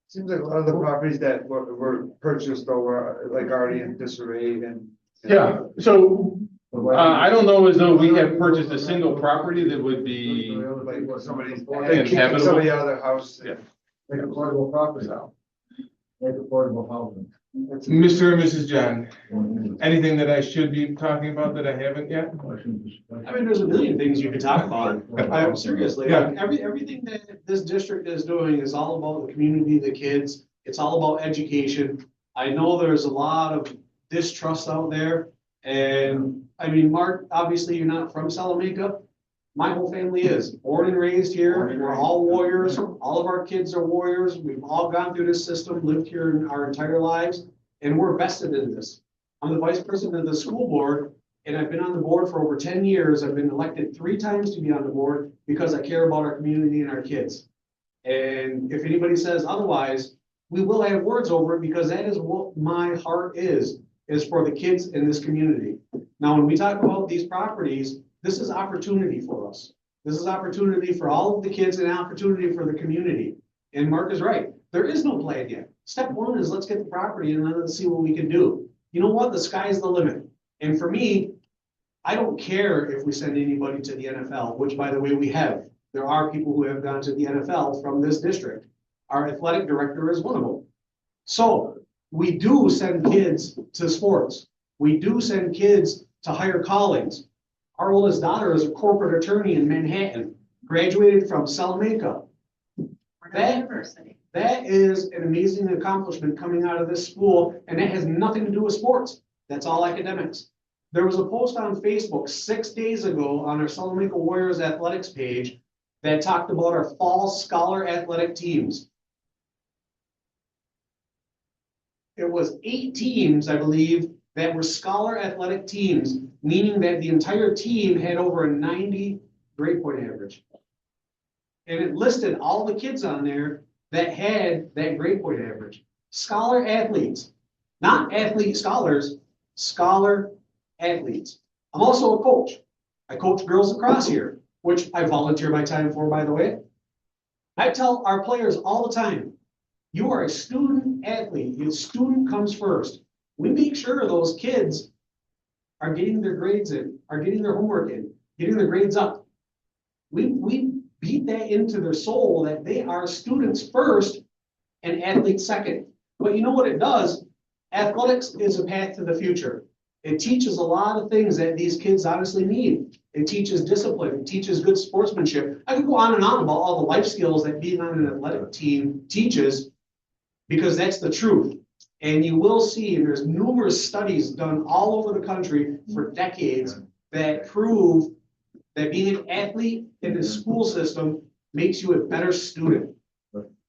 Seems like a lot of the properties that were purchased though were like already in disarray and. yeah, so I don't know as though we have purchased a single property that would be, Like somebody's Inhabitable. kicking somebody out of their house. Yeah. Make affordable property, so. make affordable housing. Mr. and Mrs. John, anything that I should be talking about that I haven't yet? I mean, there's a million things you could talk about. Seriously, Yeah. everything that this district is doing is all about the community, the kids. It's all about education. I know there's a lot of distrust out there. And I mean, Mark, obviously you're not from Salamanca. My whole family is born and raised here. We're all warriors. All of our kids are warriors. We've all gone through this system, lived here our entire lives, and we're vested in this. I'm the vice president of the school board, and I've been on the board for over 10 years. I've been elected 3 times to be on the board because I care about our community and our kids. And if anybody says otherwise, we will have words over it because that is what my heart is for the kids in this community. Now, when we talk about these properties, this is opportunity for us. This is opportunity for all of the kids and opportunity for the community. And Mark is right. There is no plan yet. Step one is let's get the property and then let's see what we can do. You know what? The sky's the limit. And for me, I don't care if we send anybody to the NFL, which by the way, we have. There are people who have gone to the NFL from this district. Our athletic director is one of them. So we do send kids to sports. We do send kids to higher callings. Our oldest daughter is a corporate attorney in Manhattan, graduated from Salamanca. That is an amazing accomplishment coming out of this school, and it has nothing to do with sports. That's all academics. There was a post on Facebook 6 days ago on our Salamanca Warriors athletics page that talked about our fall scholar athletic teams. It was 8 teams, I believe, that were scholar athletic teams, meaning that the entire team had over a 90 grade point average. And it listed all the kids on there that had that grade point average. scholar athletes, not athlete scholars, scholar athletes. I'm also a coach. I coach girls lacrosse here, which I volunteer my time for, by the way. I tell our players all the time, you are a student athlete. Your student comes first. We make sure those kids are getting their grades in, are getting their homework in, getting their grades up. We beat that into their soul that they are students first and athletes second. But you know what it does? Athletics is a path to the future. It teaches a lot of things that these kids honestly need. It teaches discipline, it teaches good sportsmanship. I could go on and on about all the life skills that being on an athletic team teaches, because that's the truth. And you will see, and there's numerous studies done all over the country for decades that prove that being an athlete in the school system makes you a better student.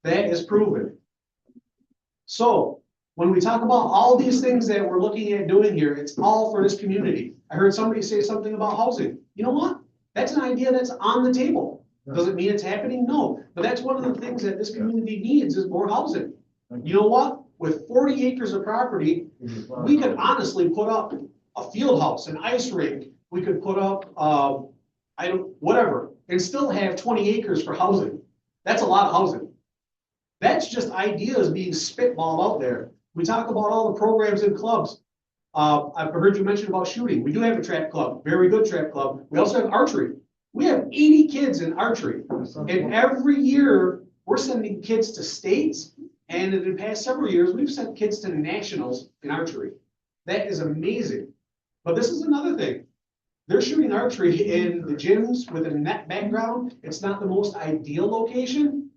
That is proven. So when we talk about all these things that we're looking at doing here, it's all for this community. I heard somebody say something about housing. You know what? That's an idea that's on the table. Does it mean it's happening? No. But that's one of the things that this community needs is more housing. You know what? With 40 acres of property, we could honestly put up a field house, an ice rink. We could put up, whatever, and still have 20 acres for housing. That's a lot of housing. That's just ideas being spitballed out there. We talk about all the programs and clubs. I've heard you mention about shooting. We do have a trap club, very good trap club. We also have archery. We have 80 kids in archery. And every year, we're sending kids to states. And in the past several years, we've sent kids to nationals in archery. That is amazing. But this is another thing. They're shooting archery in the gyms with a net background. It's not the most ideal location.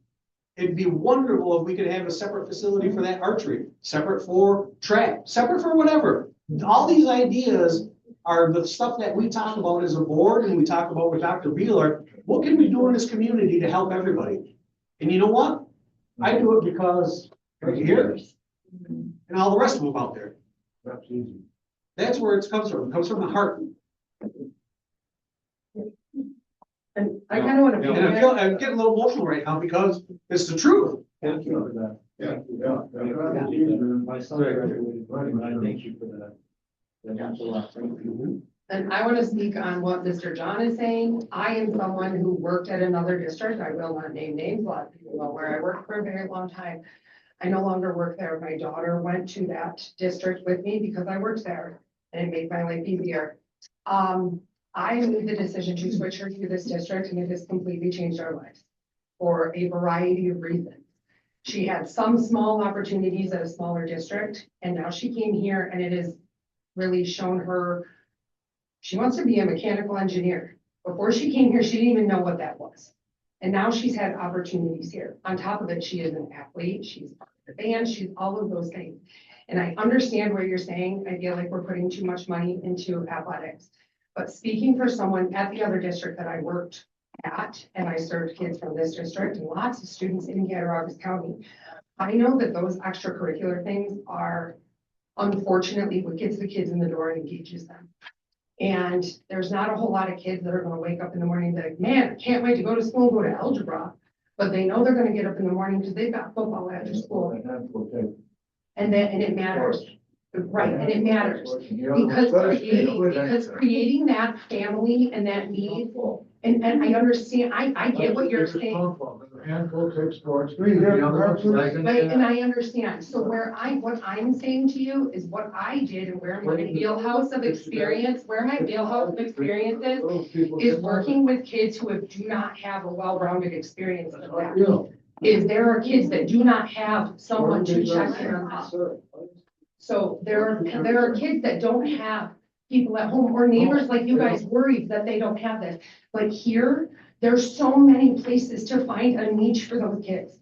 It'd be wonderful if we could have a separate facility for that archery, separate for trap, separate for whatever. All these ideas are the stuff that we talk about as a board, and we talk about with Dr. Beehler. What can we do in this community to help everybody? And you know what? I do it because right here and all the rest of them out there. That's easy. That's where it comes from. It comes from the heart. And I kind of want to. And I'm getting a little emotional right now because it's the truth. Thank you for that. My son graduated running, and I thank you for that. That's a lot. Thank you. And I want to speak on what Mr. John is saying. I am someone who worked at another district. I will not name names. A lot of people know where I worked for a very long time. I no longer work there. My daughter went to that district with me because I worked there and it made my life easier. I made the decision to switch her to this district, and it has completely changed our lives for a variety of reasons. She had some small opportunities at a smaller district, and now she came here and it has really shown her she wants to be a mechanical engineer. Before she came here, she didn't even know what that was. And now she's had opportunities here. On top of it, she is an athlete. She's part of the band. She's all of those things. And I understand what you're saying. I feel like we're putting too much money into athletics. But speaking for someone at the other district that I worked at, and I served kids from this district and lots of students in Cattaraugus County, I know that those extracurricular things are unfortunately what gets the kids in the door and engages them. And there's not a whole lot of kids that are going to wake up in the morning and be like, man, I can't wait to go to school and go to algebra. But they know they're going to get up in the morning because they've got football after school. And it matters. Right, and it matters. Because creating that family and that need, and I understand, I get what you're saying. Right, and I understand. So what I'm saying to you is what I did and where my wheelhouse of experience, is working with kids who do not have a well-rounded experience of that. Is there are kids that do not have someone to check in on them. So there are kids that don't have people at home or neighbors like you guys worried that they don't have this. But here, there's so many places to find a niche for those kids.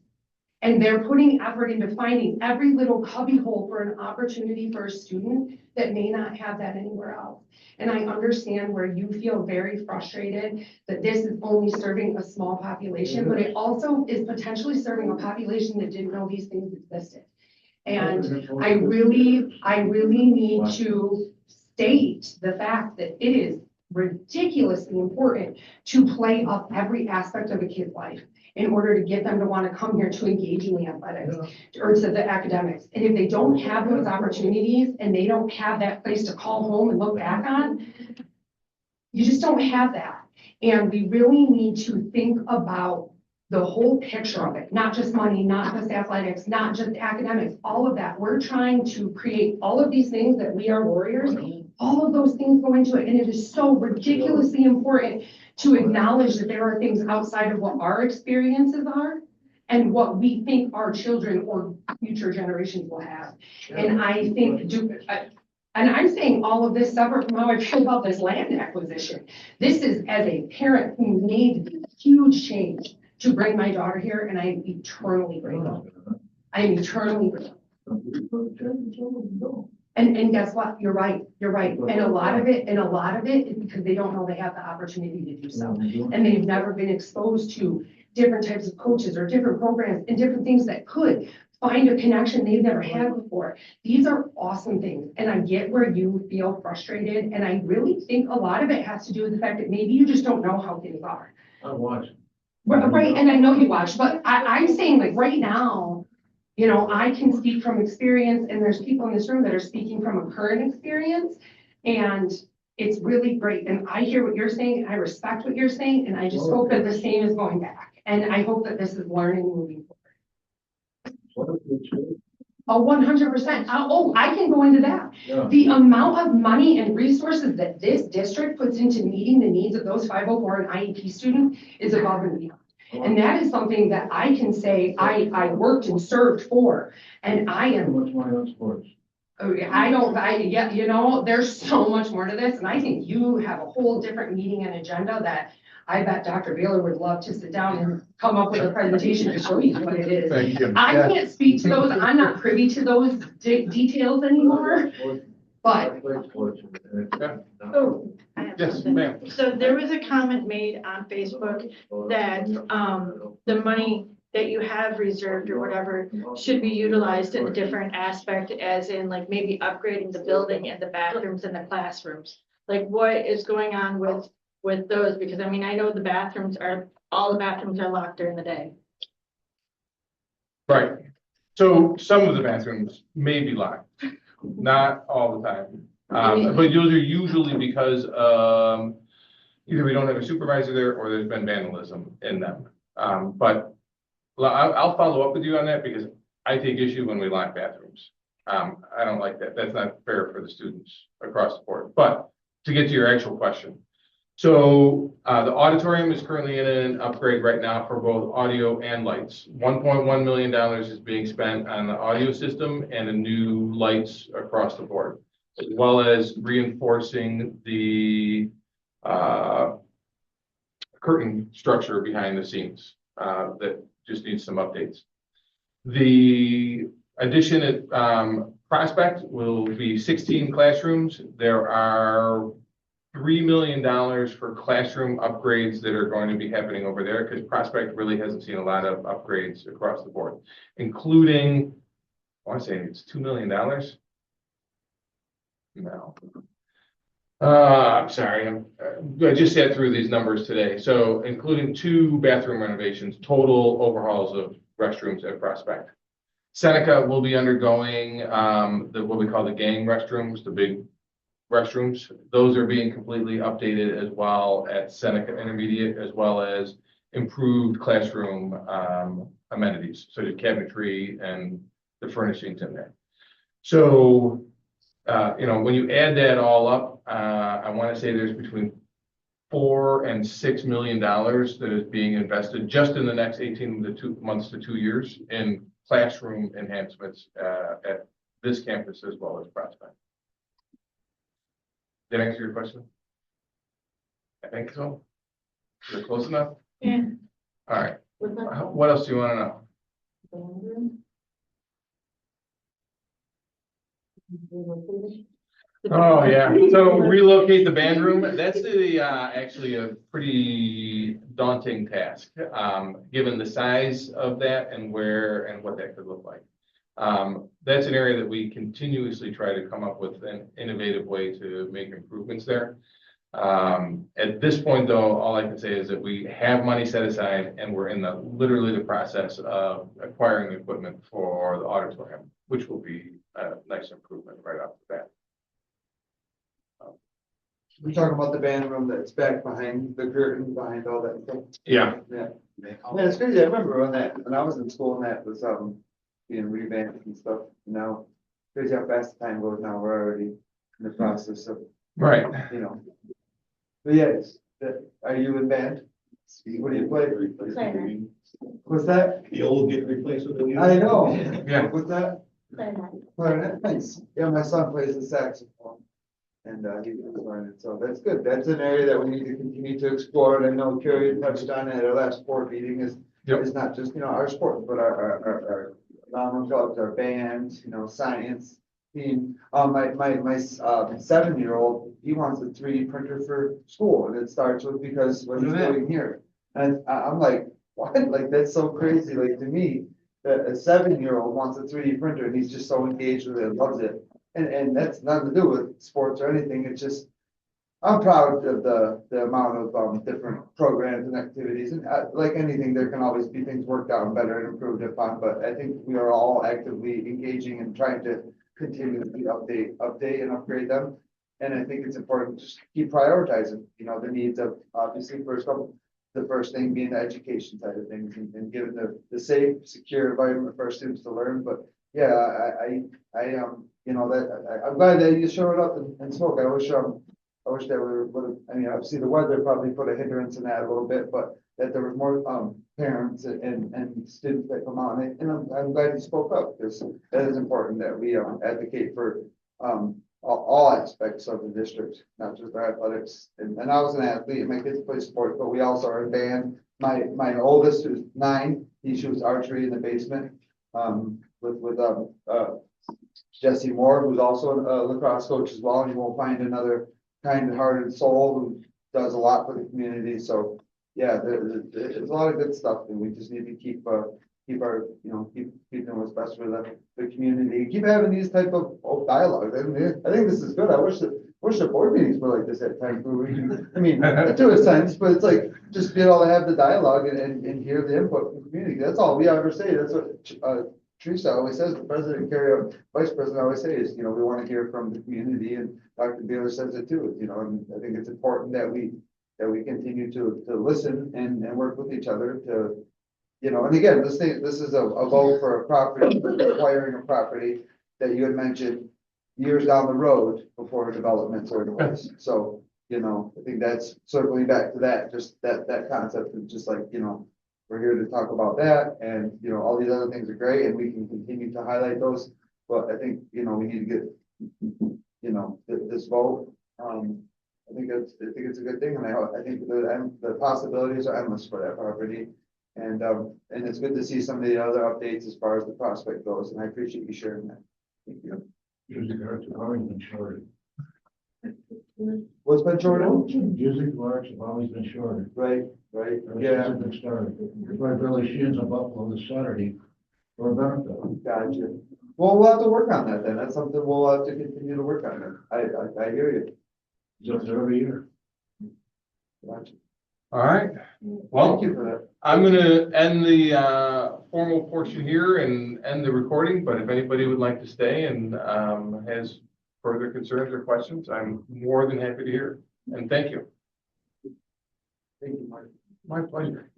And they're putting effort into finding every little cubbyhole for an opportunity for a student that may not have that anywhere else. And I understand where you feel very frustrated that this is only serving a small population, but it also is potentially serving a population that didn't know these things existed. And I really need to state the fact that it is ridiculously important to play up every aspect of a kid's life in order to get them to want to come here to engage in the athletics or to the academics. And if they don't have those opportunities and they don't have that place to call home and look back on, you just don't have that. And we really need to think about the whole picture of it, not just money, not just athletics, not just academics, all of that. We're trying to create all of these things that we are warriors. All of those things go into it. And it is so ridiculously important to acknowledge that there are things outside of what our experiences are and what we think our children or future generations will have. And I think, and I'm saying all of this separate from how I feel about this land acquisition. This is as a parent who made the huge change to bring my daughter here, and I am eternally grateful. I am eternally grateful. And guess what? You're right. And a lot of it is because they don't know they have the opportunity to do so. And they've never been exposed to different types of coaches or different programs and different things that could find a connection they've never had before. These are awesome things. And I get where you feel frustrated. And I really think a lot of it has to do with the fact that maybe you just don't know how things are. I watch. Right, and I know you watch, but I'm saying like right now, you know, I can speak from experience and there's people in this room that are speaking from a current experience. And it's really great. And I hear what you're saying, and I respect what you're saying, and I just hope that the same is going back. And I hope that this is learning moving forward. Oh, 100%. Oh, I can go into that. Yeah. The amount of money and resources that this district puts into meeting the needs of those 504 and IEP students is above and beyond. And that is something that I can say I worked and served for, and I am. Much money on sports. Yeah, you know, there's so much more to this, and I think you have a whole different meeting and agenda that I bet Dr. Beehler would love to sit down and come up with a presentation to show you what it is. Thank you. I can't speak to those. I'm not privy to those details anymore, but. Oh, I have Yes, something. ma'am. So there was a comment made on Facebook that the money that you have reserved or whatever should be utilized in a different aspect, as in like maybe upgrading the building and the bathrooms and the classrooms. Like what is going on with those? Because I mean, I know all the bathrooms are locked during the day. Right. So some of the bathrooms may be locked, not all the time. But those are usually because either we don't have a supervisor there or there's been vandalism in them. But I'll follow up with you on that because I take issue when we lock bathrooms. I don't like that. That's not fair for the students across the board. But to get to your actual question. So the auditorium is currently in an upgrade right now for both audio and lights. $1.1 million is being spent on the audio system and the new lights across the board, as well as reinforcing the curtain structure behind the scenes that just needs some updates. The addition at Prospect will be 16 classrooms. There are $3 million for classroom upgrades that are going to be happening over there because Prospect really hasn't seen a lot of upgrades across the board, including, I want to say it's $2 million. No. I'm sorry. I just sat through these numbers today. So including 2 bathroom renovations, total overhauls of restrooms at Prospect. Seneca will be undergoing what we call the gang restrooms, the big restrooms. Those are being completely updated as well at Seneca Intermediate, as well as improved classroom amenities, such as cabinetry and the furnishings in there. So, when you add that all up, I want to say there's between $4 and $6 million that is being invested just in the next 18 months to 2 years in classroom enhancements at this campus as well as Prospect. Did I answer your question? I think so. Is it close enough? Yeah. All right. What else do you want to know? Oh, yeah. So relocate the band room. That's actually a pretty daunting task, given the size of that and what that could look like. That's an area that we continuously try to come up with an innovative way to make improvements there. At this point, though, all I can say is that we have money set aside and we're in literally the process of acquiring the equipment for the auditorium, which will be a nice improvement right off the bat. We're talking about the band room that's back behind the curtain, behind all that stuff. Yeah. Yeah. Man, it's crazy. I remember when I was in school and that was, being revamped and stuff. Now, crazy how fast the time goes now. We're already in the process of, Right. you know. But yes, are you in band? What do you play? Clarinet. What's that? The old get replaced with the new. I know. Yeah. What's that? Clarinet. Nice. Yeah, my son plays the saxophone. And he was learning, so that's good. That's an area that we need to continue to explore. And I know Carrie touched on it at our last board meeting is, Yep. is not just, our sports, but our drama clubs, our bands, science team. My 7-year-old, he wants a 3D printer for school, and it starts with because what he's Look at that. doing here. And I'm like, what? Like, that's so crazy. Like, to me, that a 7-year-old wants a 3D printer and he's just so engaged with it, loves it. And that's nothing to do with sports or anything. It's just, I'm proud of the amount of different programs and activities. And like anything, there can always be things worked out better and improved upon. But I think we are all actively engaging and trying to continuously update and upgrade them. And I think it's important to just keep prioritizing, the needs of obviously the first thing being the education side of things and giving the safe, secure environment for our students to learn. But yeah, I'm glad that you showed up and spoke. I wish that would have, obviously the weather probably put a hindrance in that a little bit, but that there was more, parents and students that come out and I'm glad you spoke up because that is important that we, advocate for, all aspects of the district, not just our athletics. And I was an athlete and my kids play sports, but we also are in band. My oldest who's 9, he shoots archery in the basement, with Jesse Moore, who's also a lacrosse coach as well, and you won't find another kind-hearted soul who does a lot for the community. So yeah, there's a lot of good stuff, and we just need to keep our, keep doing what's best for the community. Keep having these type of dialogues. I think this is good. I wish the board meetings were like this at times. To a sense, but it's like just be able to have the dialogue and hear the input from the community. That's all we ever say. That's what Teresa always says, the president, Carrie, vice president always says, we want to hear from the community, and Dr. Beehler says it too, and I think it's important that we continue to listen and work with each other to, and again, this is a vote for a property, acquiring a property that you had mentioned years down the road before development's are in place. So, I think that's circling back to that, just that concept of just like, we're here to talk about that and, all these other things are great and we can continue to highlight those. But I think, we need to get, this vote. I think it's a good thing. And I think the possibilities are endless for that property. And it's good to see some of the other updates as far as the prospect goes. And I appreciate you sharing that. Thank you. Music arts have always been shorter. What's been shortened? Music arts have always been shorter. Right, Yeah. Since it started. That's why Billy Sheehan's in Buffalo this Saturday for a benefit. Gotcha. Well, we'll have to work on that then. That's something we'll have to continue to work on. I hear you. It's up there every year. Gotcha. All right. Well, Thank you for that. I'm going to end the formal portion here and end the recording. But if anybody would like to stay and has further concerns or questions, I'm more than happy to hear. And thank you. Thank you, Mark. My pleasure.